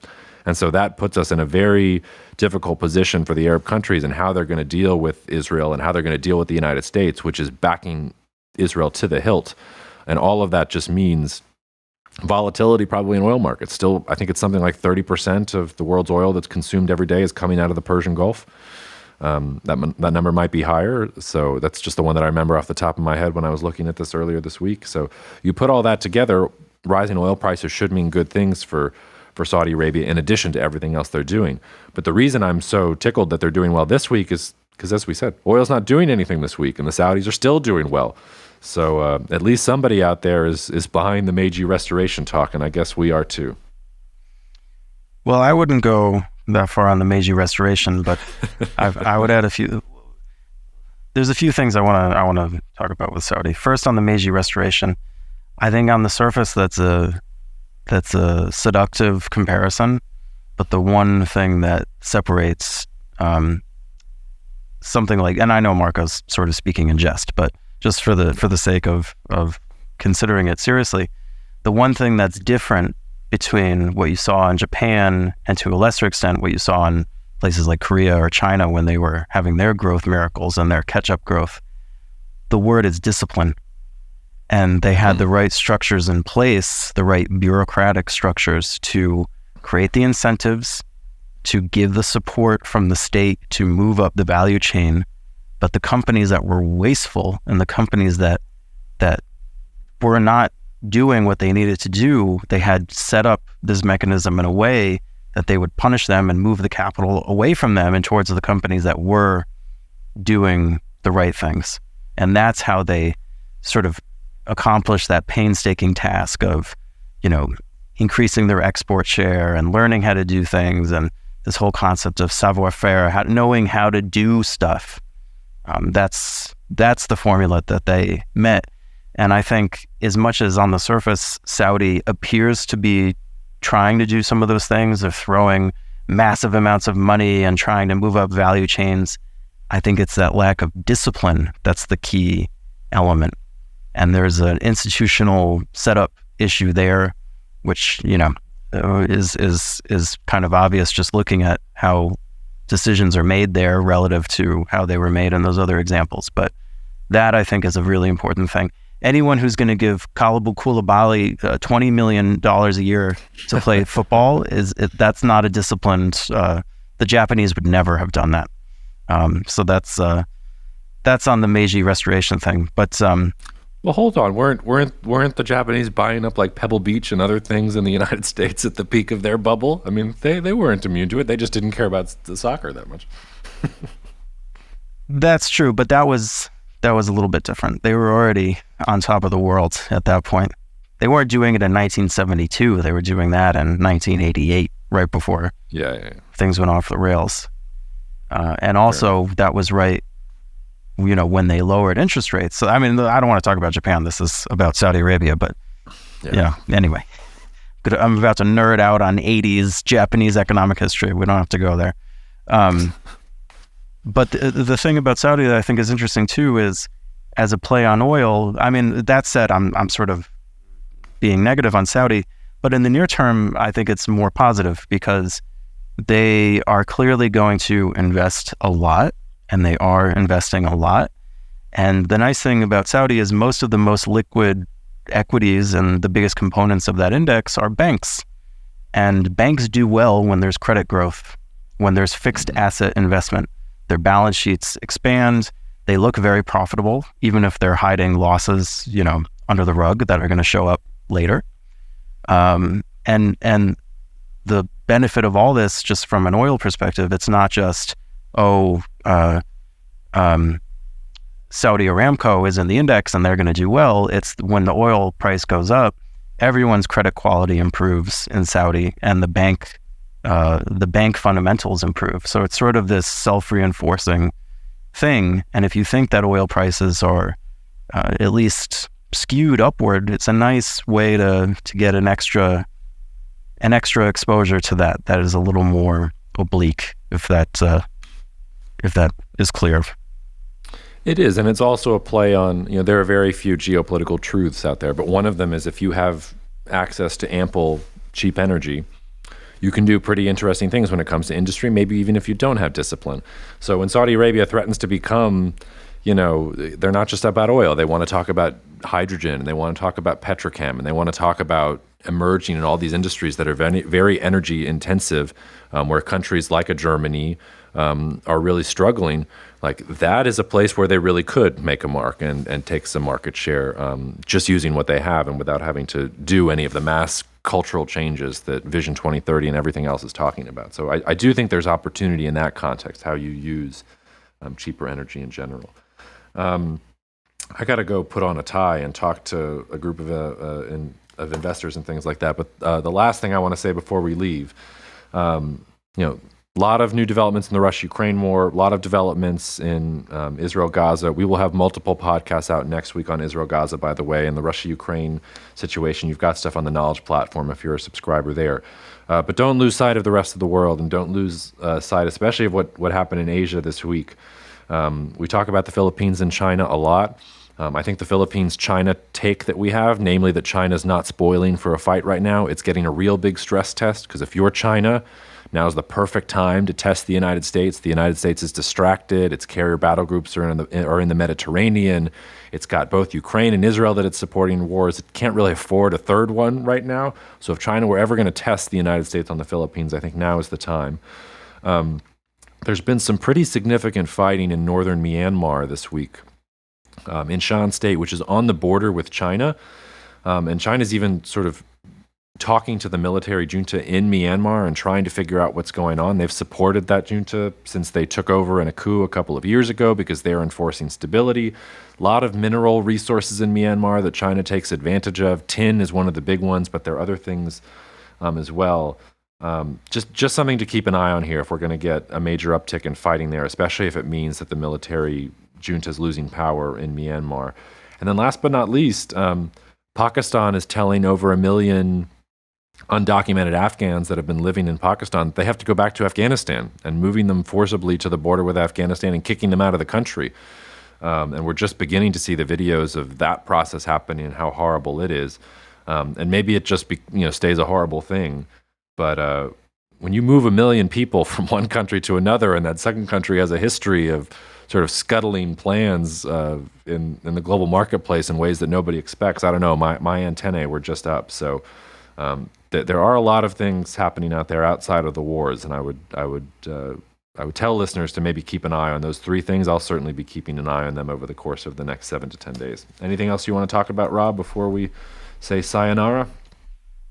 Speaker 1: And so that puts us in a very difficult position for the Arab countries and how they're going to deal with Israel and how they're going to deal with the United States, which is backing Israel to the hilt. And all of that just means volatility probably in oil markets. Still, I think it's something like 30% of the world's oil that's consumed every day is coming out of the Persian Gulf. That number might be higher. So that's just the one that I remember off the top of my head when I was looking at this earlier this week. So you put all that together, rising oil prices should mean good things for Saudi Arabia in addition to everything else they're doing. But the reason I'm so tickled that they're doing well this week is because, as we said, oil's not doing anything this week, and the Saudis are still doing well. So at least somebody out there is behind the Meiji Restoration talk, and I guess we are too.
Speaker 2: Well, I wouldn't go that far on the Meiji Restoration, but I would add a few. There's a few things I want to talk about with Saudi. First, on the Meiji Restoration, I think on the surface that's a seductive comparison, but the one thing that separates something like, and I know Marco's sort of speaking in jest, but just for the sake of considering it seriously, the one thing that's different between what you saw in Japan and to a lesser extent what you saw in places like Korea or China when they were having their growth miracles and their catch-up growth, the word is discipline. And they had the right structures in place, the right bureaucratic structures to create the incentives, to give the support from the state to move up the value chain. But the companies that were wasteful and the companies that were not doing what they needed to do, they had set up this mechanism in a way that they would punish them and move the capital away from them and towards the companies that were doing the right things. And that's how they sort of accomplish that painstaking task of, increasing their export share and learning how to do things, and this whole concept of savoir-faire, knowing how to do stuff. That's the formula that they met. And I think as much as on the surface, Saudi appears to be trying to do some of those things, they're throwing massive amounts of money and trying to move up value chains. I think it's that lack of discipline that's the key element. And there's an institutional setup issue there, which, is kind of obvious just looking at how decisions are made there relative to how they were made in those other examples. But that, I think, is a really important thing. Anyone who's going to give Kalabu Koulibaly $20 million a year to play football, that's not a disciplined, the Japanese would never have done that. So that's on the Meiji Restoration thing. But
Speaker 1: well, hold on. Weren't the Japanese buying up like Pebble Beach and other things in the United States at the peak of their bubble? They weren't immune to it. They just didn't care about the soccer that much.
Speaker 2: That's true, but that was a little bit different. They were already on top of the world at that point. They weren't doing it in 1972. They were doing that in 1988, right before things went off the rails. And also, that was right, when they lowered interest rates. So, I don't want to talk about Japan. This is about Saudi Arabia, but, anyway. I'm about to nerd out on 80s Japanese economic history. We don't have to go there. But the thing about Saudi that I think is interesting, too, is as a play on oil, that said, I'm sort of being negative on Saudi, but in the near term, I think it's more positive because they are clearly going to invest a lot, and they are investing a lot. And the nice thing about Saudi is most of the most liquid equities and the biggest components of that index are banks. And banks do well when there's credit growth, when there's fixed asset investment. Their balance sheets expand. They look very profitable, even if they're hiding losses, under the rug that are going to show up later. And the benefit of all this, just from an oil perspective, it's not just, Saudi Aramco is in the index and they're going to do well. It's when the oil price goes up, everyone's credit quality improves in Saudi, and the bank the bank fundamentals improve. So it's sort of this self-reinforcing thing. And if you think that oil prices are at least skewed upward, it's a nice way to get an extra exposure to that is a little more oblique, if that is clear.
Speaker 1: It is, and it's also a play on, there are very few geopolitical truths out there, but one of them is if you have access to ample, cheap energy, you can do pretty interesting things when it comes to industry, maybe even if you don't have discipline. So when Saudi Arabia threatens to become, they're not just about oil. They want to talk about hydrogen, and they want to talk about petrochem, and they want to talk about emerging in all these industries that are very, very energy intensive, where countries like a Germany are really struggling. Like, that is a place where they really could make a mark and take some market share, just using what they have and without having to do any of the mass cultural changes that Vision 2030 and everything else is talking about. So I do think there's opportunity in that context, how you use cheaper energy in general. I got to go put on a tie and talk to a group of investors and things like that. But the last thing I want to say before we leave, a lot of new developments in the Russia-Ukraine war, a lot of developments in Israel-Gaza. We will have multiple podcasts out next week on Israel-Gaza, by the way, and the Russia-Ukraine situation. You've got stuff on the Knowledge platform if you're a subscriber there. But don't lose sight of the rest of the world, and don't lose sight, especially of what happened in Asia this week. We talk about the Philippines and China a lot. I think the Philippines-China take that we have, namely that China's not spoiling for a fight right now, it's getting a real big stress test, because if you're China, now is the perfect time to test the United States. The United States is distracted. Its carrier battle groups are in the Mediterranean. It's got both Ukraine and Israel that it's supporting wars. It can't really afford a third one right now. So if China were ever going to test the United States on the Philippines, I think now is the time. There's been some pretty significant fighting in northern Myanmar this week, in Shan State, which is on the border with China. And China's even sort of talking to the military junta in Myanmar and trying to figure out what's going on. They've supported that junta since they took over in a coup a couple of years ago because they're enforcing stability. A lot of mineral resources in Myanmar that China takes advantage of. Tin is one of the big ones, but there are other things as well. Just something to keep an eye on here if we're going to get a major uptick in fighting there, especially if it means that the military junta is losing power in Myanmar. And then last but not least, Pakistan is telling over 1 million undocumented Afghans that have been living in Pakistan they have to go back to Afghanistan, and moving them forcibly to the border with Afghanistan and kicking them out of the country. And we're just beginning to see the videos of that process happening and how horrible it is. And maybe it just stays a horrible thing. But when you move 1 million people from one country to another, and that second country has a history of sort of scuttling plans in the global marketplace in ways that nobody expects, I don't know, my antennae were just up. So there are a lot of things happening out there outside of the wars, and I would tell listeners to maybe keep an eye on those 3 things. I'll certainly be keeping an eye on them over the course of the next 7 to 10 days. Anything else you want to talk about, Rob, before we say sayonara?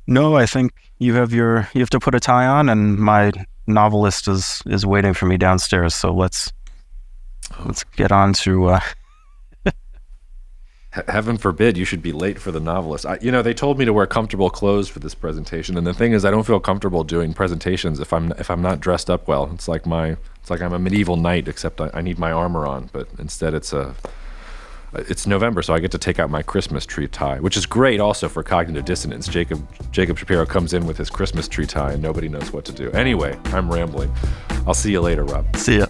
Speaker 2: No, I think you have to put a tie on, and my novelist is waiting for me downstairs. So let's get on to.
Speaker 1: Heaven forbid you should be late for the novelist. They told me to wear comfortable clothes for this presentation, and the thing is, I don't feel comfortable doing presentations if I'm not dressed up well. It's like I'm a medieval knight, except I need my armor on. But instead, it's November, so I get to take out my Christmas tree tie, which is great also for cognitive dissonance. Jacob Shapiro comes in with his Christmas tree tie, and nobody knows what to do. Anyway, I'm rambling. I'll see you later, Rob.
Speaker 2: See ya.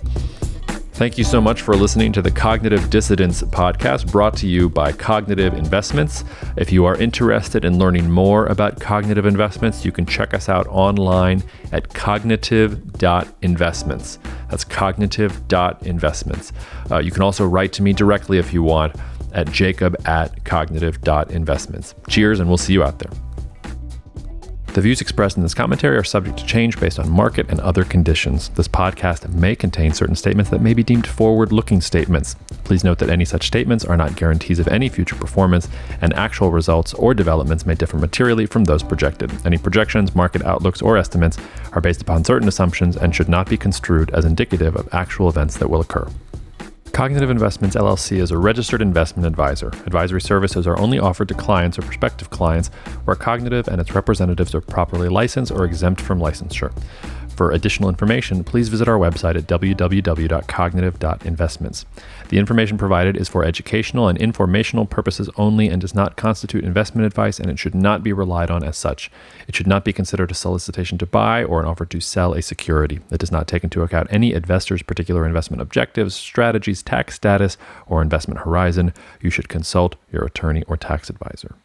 Speaker 1: Thank you so much for listening to the Cognitive Dissidence podcast, brought to you by Cognitive Investments. If you are interested in learning more about cognitive investments, you can check us out online at cognitive.investments. That's cognitive.investments. You can also write to me directly if you want at jacob@cognitive.investments. Cheers, and we'll see you out there. The views expressed in this commentary are subject to change based on market and other conditions. This podcast may contain certain statements that may be deemed forward-looking statements. Please note that any such statements are not guarantees of any future performance, and actual results or developments may differ materially from those projected. Any projections, market outlooks, or estimates are based upon certain assumptions and should not be construed as indicative of actual events that will occur. Cognitive Investments LLC is a registered investment advisor. Advisory services are only offered to clients or prospective clients where Cognitive and its representatives are properly licensed or exempt from licensure. For additional information, please visit our website at www.cognitive.investments. The information provided is for educational and informational purposes only and does not constitute investment advice, and it should not be relied on as such. It should not be considered a solicitation to buy or an offer to sell a security. It does not take into account any investor's particular investment objectives, strategies, tax status, or investment horizon. You should consult your attorney or tax advisor.